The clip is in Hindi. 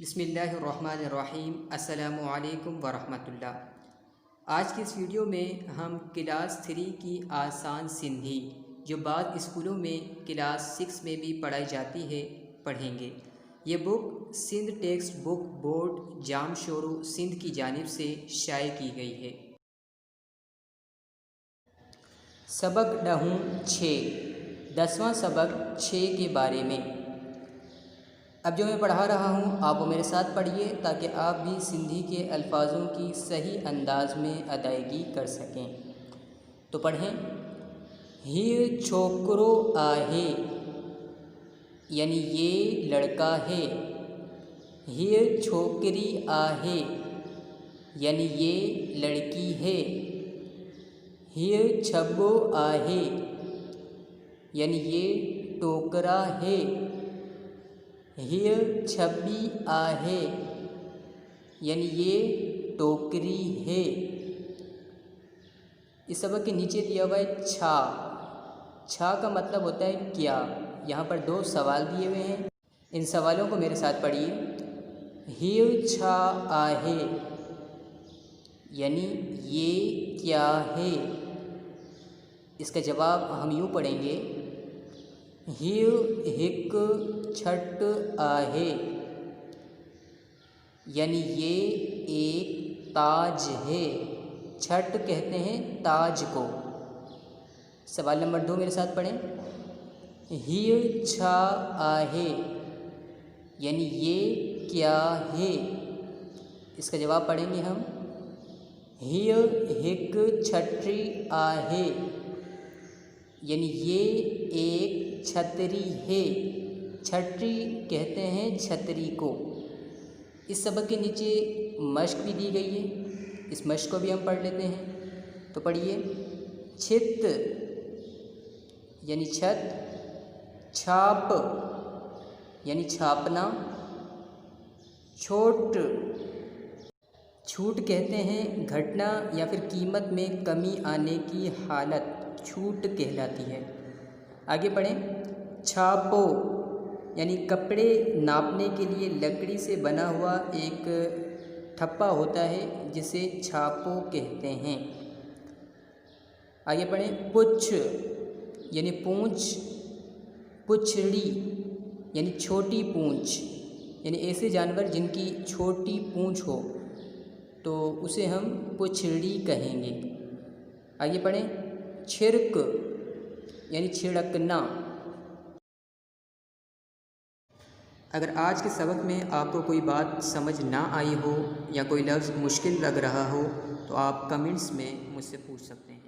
बिस्मिल्लाहिर्रहमानिर्रहीम। अस्सलामु अलैकुम वरहमतुल्लाह। आज की इस वीडियो में हम क्लास 3 की आसान सिंधी जो बाद स्कूलों में क्लास 6 में भी पढ़ाई जाती है पढ़ेंगे। ये book Sindh text book board Jamshoro Sindh की जानिब से शाये की गई है। सबक ॾहूं 6, 10वां सबक 6 के बारे में। अब जो मैं पढ़ा रहा हूँ आप वो मेरे साथ पढ़िए ताकि आप भी सिंधी के अल्फाजों की सही अंदाज में अदायगी कर सकें। तो पढ़ें। हीअ छोकरो आहे यानी ये लड़का है। हीअ छोकरी आहे यानी ये लड़की है। हीअ छब्बो आहे यानी ये टोकरा है। हीअ छब्बी आहे यानी ये टोकरी है। इस सबक के नीचे दिया हुआ है छा। छा का मतलब होता है क्या। यहाँ पर 2 सवाल दिए हुए हैं, इन सवालों को मेरे साथ पढ़िए। हीअ छा आहे यानी ये क्या है। इसका जवाब हम यूँ पढ़ेंगे, हीअ हिक छट आहे यानी ये एक ताज है। छट कहते हैं ताज को। सवाल नंबर 2 मेरे साथ पढ़ें। हीअ छा आहे यानी ये क्या है। इसका जवाब पढ़ेंगे हम, हीअ हिक छटरी आहे यानी ये एक छतरी है। छतरी कहते हैं छतरी को। इस सबक के नीचे मश्क भी दी गई है, इस मश्क को भी हम पढ़ लेते हैं। तो पढ़िए। छित यानी छत। छाप यानी छापना। छोट छूट कहते हैं घटना या फिर कीमत में कमी आने की हालत छूट कहलाती है। आगे पढ़ें। छापो यानी कपड़े नापने के लिए लकड़ी से बना हुआ एक ठप्पा होता है जिसे छापो कहते हैं। आगे पढ़ें। पुच्छ यानी पूँछ। पुछड़ी यानी छोटी पूँछ यानी ऐसे जानवर जिनकी छोटी पूँछ हो तो उसे हम पुछड़ी कहेंगे। आगे पढ़ें। छिरक यानी छिड़कना। अगर आज के सबक में आपको कोई बात समझ ना आई हो या कोई लफ्ज़ मुश्किल लग रहा हो तो आप कमेंट्स में मुझसे पूछ सकते हैं।